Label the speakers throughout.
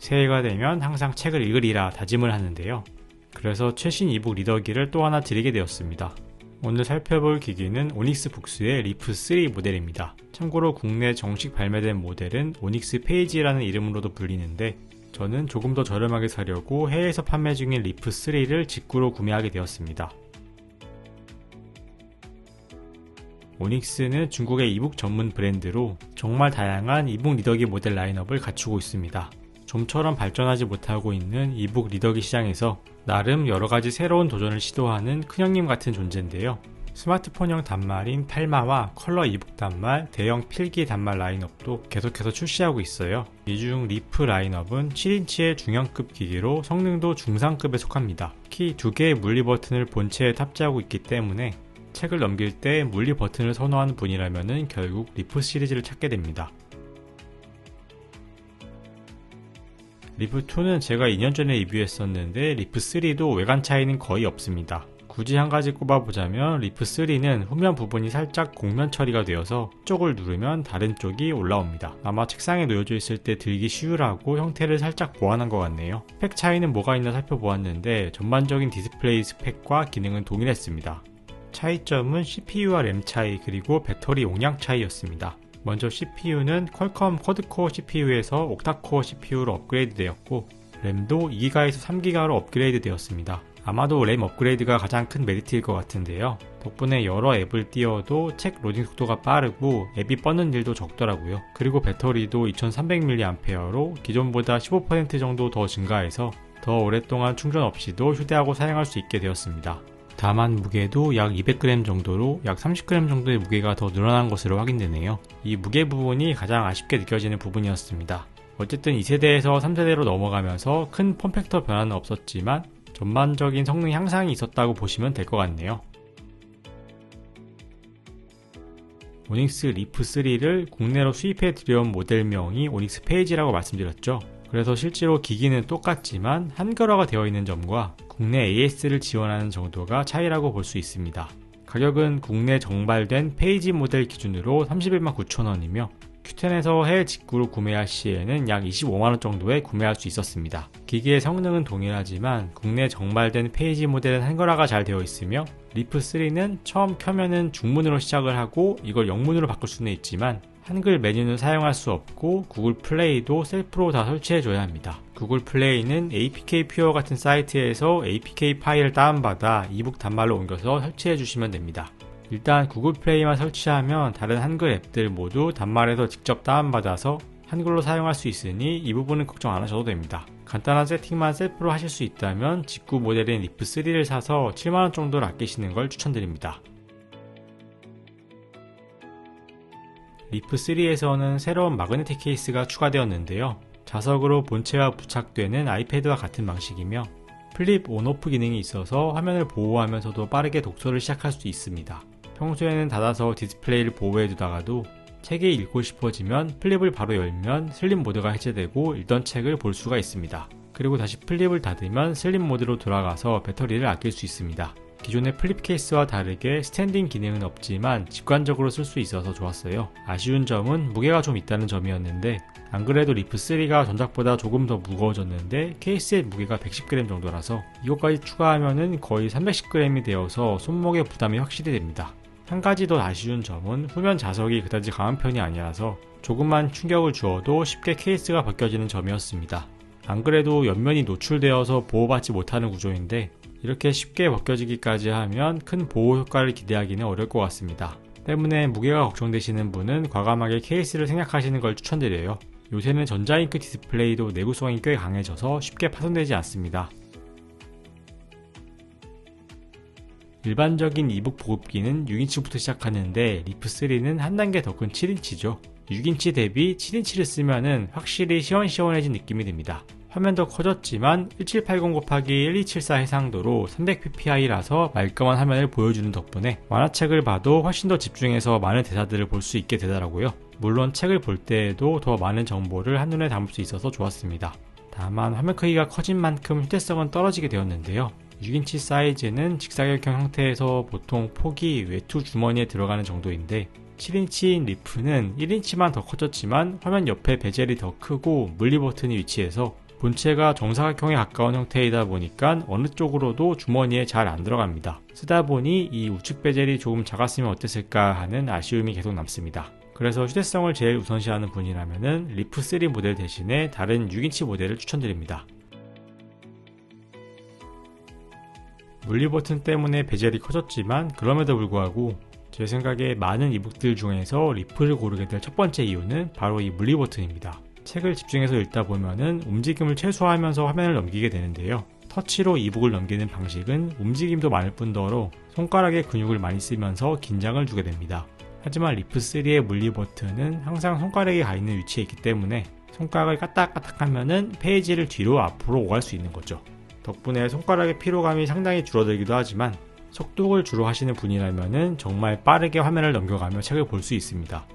Speaker 1: 새해가 되면 항상 책을 읽으리라 다짐을 하는데요. 그래서 최신 이북 리더기를 또 하나 드리게 되었습니다. 오늘 살펴볼 기기는 오닉스 북스의 리프 3 모델입니다. 참고로 국내 정식 발매된 모델은 오닉스 페이지라는 이름으로도 불리는데 저는 조금 더 저렴하게 사려고 해외에서 판매 중인 리프 3를 직구로 구매하게 되었습니다. 오닉스는 중국의 이북 전문 브랜드로 정말 다양한 이북 리더기 모델 라인업을 갖추고 있습니다. 좀처럼 발전하지 못하고 있는 이북 리더기 시장에서 나름 여러가지 새로운 도전을 시도하는 큰형님 같은 존재인데요. 스마트폰형 단말인 팔마와 컬러 이북 단말, 대형 필기 단말 라인업도 계속해서 출시하고 있어요. 이 중 리프 라인업은 7인치의 중형급 기기로 성능도 중상급에 속합니다. 키 2개의 물리 버튼을 본체에 탑재하고 있기 때문에 책을 넘길 때 물리 버튼을 선호하는 분이라면 결국 리프 시리즈를 찾게 됩니다. 리프2는 제가 2년 전에 리뷰했었는데 리프3도 외관 차이는 거의 없습니다. 굳이 한 가지 꼽아보자면 리프3는 후면 부분이 살짝 곡면 처리가 되어서 쪽을 누르면 다른 쪽이 올라옵니다. 아마 책상에 놓여져 있을 때 들기 쉬우라고 형태를 살짝 보완한 것 같네요. 스펙 차이는 뭐가 있나 살펴보았는데 전반적인 디스플레이 스펙과 기능은 동일했습니다. 차이점은 CPU와 램 차이 그리고 배터리 용량 차이였습니다. 먼저 CPU는 퀄컴 쿼드코어 CPU에서 옥타코어 CPU로 업그레이드 되었고 램도 2기가에서 3기가로 업그레이드 되었습니다. 아마도 램 업그레이드가 가장 큰 메리트일 것 같은데요. 덕분에 여러 앱을 띄워도 책 로딩 속도가 빠르고 앱이 뻗는 일도 적더라고요. 그리고 배터리도 2300mAh로 기존보다 15% 정도 더 증가해서 더 오랫동안 충전 없이도 휴대하고 사용할 수 있게 되었습니다. 다만 무게도 약 200g 정도로 약 30g 정도의 무게가 더 늘어난 것으로 확인되네요. 이 무게 부분이 가장 아쉽게 느껴지는 부분이었습니다. 어쨌든 2세대에서 3세대로 넘어가면서 큰 폼팩터 변화는 없었지만 전반적인 성능 향상이 있었다고 보시면 될 것 같네요. 오닉스 리프3를 국내로 수입해 들여온 모델명이 오닉스 페이지라고 말씀드렸죠. 그래서 실제로 기기는 똑같지만 한글화가 되어 있는 점과 국내 AS를 지원하는 정도가 차이라고 볼 수 있습니다. 가격은 국내 정발된 페이지 모델 기준으로 31만 9천원이며 Q10에서 해외 직구로 구매할 시에는 약 25만원 정도에 구매할 수 있었습니다. 기기의 성능은 동일하지만 국내 정발된 페이지 모델은 한글화가 잘 되어 있으며 리프3는 처음 켜면은 중문으로 시작을 하고 이걸 영문으로 바꿀 수는 있지만 한글 메뉴는 사용할 수 없고 구글 플레이도 셀프로 다 설치해줘야 합니다. 구글 플레이는 APK 퓨어 같은 사이트에서 APK 파일을 다운받아 이북 단말로 옮겨서 설치해주시면 됩니다. 일단 구글 플레이만 설치하면 다른 한글 앱들 모두 단말에서 직접 다운받아서 한글로 사용할 수 있으니 이 부분은 걱정 안 하셔도 됩니다. 간단한 세팅만 셀프로 하실 수 있다면 직구 모델인 리프3를 사서 7만원 정도를 아끼시는 걸 추천드립니다. 리프3에서는 새로운 마그네틱 케이스가 추가되었는데요. 자석으로 본체와 부착되는 아이패드와 같은 방식이며 플립 온오프 기능이 있어서 화면을 보호하면서도 빠르게 독서를 시작할 수 있습니다. 평소에는 닫아서 디스플레이를 보호해두다가도 책이 읽고 싶어지면 플립을 바로 열면 슬립 모드가 해제되고 읽던 책을 볼 수가 있습니다. 그리고 다시 플립을 닫으면 슬립 모드로 돌아가서 배터리를 아낄 수 있습니다. 기존의 플립 케이스와 다르게 스탠딩 기능은 없지만 직관적으로 쓸 수 있어서 좋았어요. 아쉬운 점은 무게가 좀 있다는 점이었는데 안 그래도 리프3가 전작보다 조금 더 무거워졌는데 케이스의 무게가 110g 정도라서 이것까지 추가하면 거의 310g이 되어서 손목의 부담이 확실히 됩니다. 한 가지 더 아쉬운 점은 후면 자석이 그다지 강한 편이 아니라서 조금만 충격을 주어도 쉽게 케이스가 벗겨지는 점이었습니다. 안 그래도 옆면이 노출되어서 보호받지 못하는 구조인데 이렇게 쉽게 벗겨지기까지 하면 큰 보호 효과를 기대하기는 어려울 것 같습니다. 때문에 무게가 걱정되시는 분은 과감하게 케이스를 생략하시는 걸 추천드려요. 요새는 전자잉크 디스플레이도 내구성이 꽤 강해져서 쉽게 파손되지 않습니다. 일반적인 이북 보급기는 6인치부터 시작하는데 리프3는 한 단계 더 큰 7인치죠. 6인치 대비 7인치를 쓰면 확실히 시원시원해진 느낌이 듭니다. 화면도 커졌지만 1780x1274 해상도로 300ppi라서 말끔한 화면을 보여주는 덕분에 만화책을 봐도 훨씬 더 집중해서 많은 대사들을 볼 수 있게 되더라고요. 물론 책을 볼 때에도 더 많은 정보를 한눈에 담을 수 있어서 좋았습니다. 다만 화면 크기가 커진 만큼 휴대성은 떨어지게 되었는데요. 6인치 사이즈는 직사각형 형태에서 보통 폭이 외투 주머니에 들어가는 정도인데 7인치인 리프는 1인치만 더 커졌지만 화면 옆에 베젤이 더 크고 물리 버튼이 위치해서 본체가 정사각형에 가까운 형태이다 보니까 어느 쪽으로도 주머니에 잘 안 들어갑니다. 쓰다 보니 이 우측 베젤이 조금 작았으면 어땠을까 하는 아쉬움이 계속 남습니다. 그래서 휴대성을 제일 우선시하는 분이라면 리프 3 모델 대신에 다른 6인치 모델을 추천드립니다. 물리 버튼 때문에 베젤이 커졌지만 그럼에도 불구하고 제 생각에 많은 이북들 중에서 리프를 고르게 될 첫 번째 이유는 바로 이 물리 버튼입니다. 책을 집중해서 읽다 보면은 움직임을 최소화하면서 화면을 넘기게 되는데요. 터치로 이북을 넘기는 방식은 움직임도 많을 뿐더러 손가락에 근육을 많이 쓰면서 긴장을 주게 됩니다. 하지만 리프 3의 물리 버튼은 항상 손가락이 가 있는 위치에 있기 때문에 손가락을 까딱까딱 하면은 페이지를 뒤로 앞으로 오갈 수 있는 거죠. 덕분에 손가락의 피로감이 상당히 줄어들기도 하지만 속독을 주로 하시는 분이라면 정말 빠르게 화면을 넘겨가며 책을 볼 수 있습니다.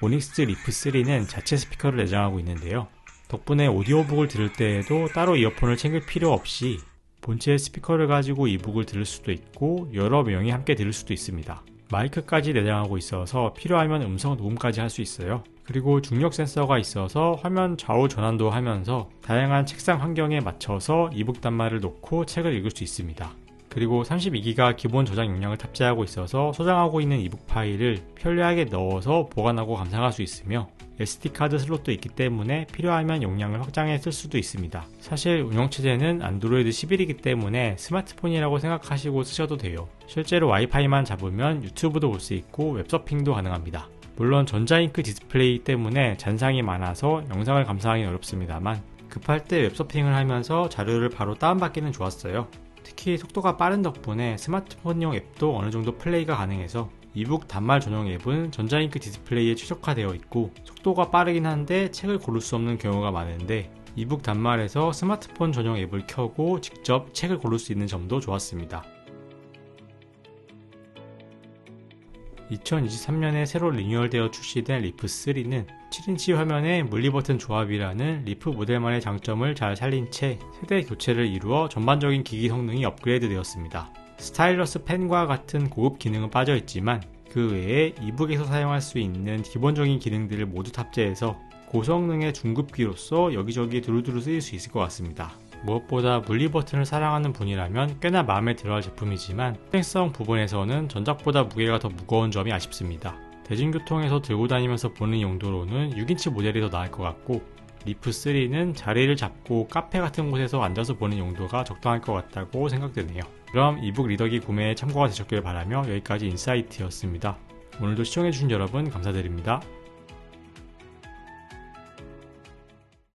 Speaker 1: 오닉스 리프 3는 자체 스피커를 내장하고 있는데요. 덕분에 오디오북을 들을 때에도 따로 이어폰을 챙길 필요 없이 본체 스피커를 가지고 이북을 들을 수도 있고 여러 명이 함께 들을 수도 있습니다. 마이크까지 내장하고 있어서 필요하면 음성 녹음까지 할 수 있어요. 그리고 중력 센서가 있어서 화면 좌우 전환도 하면서 다양한 책상 환경에 맞춰서 이북 단말을 놓고 책을 읽을 수 있습니다. 그리고 32기가 기본 저장 용량을 탑재하고 있어서 소장하고 있는 이북 파일을 편리하게 넣어서 보관하고 감상할 수 있으며 SD카드 슬롯도 있기 때문에 필요하면 용량을 확장해 쓸 수도 있습니다. 사실 운영체제는 안드로이드 11이기 때문에 스마트폰이라고 생각하시고 쓰셔도 돼요. 실제로 와이파이만 잡으면 유튜브도 볼 수 있고 웹서핑도 가능합니다. 물론 전자잉크 디스플레이 때문에 잔상이 많아서 영상을 감상하기는 어렵습니다만 급할 때 웹서핑을 하면서 자료를 바로 다운받기는 좋았어요. 특히 속도가 빠른 덕분에 스마트폰용 앱도 어느 정도 플레이가 가능해서 이북 단말 전용 앱은 전자잉크 디스플레이에 최적화되어 있고 속도가 빠르긴 한데 책을 고를 수 없는 경우가 많은데 이북 단말에서 스마트폰 전용 앱을 켜고 직접 책을 고를 수 있는 점도 좋았습니다. 2023년에 새로 리뉴얼되어 출시된 리프 3는 7인치 화면의 물리버튼 조합이라는 리프 모델만의 장점을 잘 살린 채 세대 교체를 이루어 전반적인 기기 성능이 업그레이드 되었습니다. 스타일러스 펜과 같은 고급 기능은 빠져있지만 그 외에 이북에서 사용할 수 있는 기본적인 기능들을 모두 탑재해서 고성능의 중급기로서 여기저기 두루두루 쓰일 수 있을 것 같습니다. 무엇보다 물리 버튼을 사랑하는 분이라면 꽤나 마음에 들어할 제품이지만 사행성 부분에서는 전작보다 무게가 더 무거운 점이 아쉽습니다. 대중교통에서 들고 다니면서 보는 용도로는 6인치 모델이 더 나을 것 같고 리프 3는 자리를 잡고 카페 같은 곳에서 앉아서 보는 용도가 적당할 것 같다고 생각되네요. 그럼 이북 리더기 구매에 참고가 되셨길 바라며 여기까지 인사이트였습니다. 오늘도 시청해주신 여러분 감사드립니다.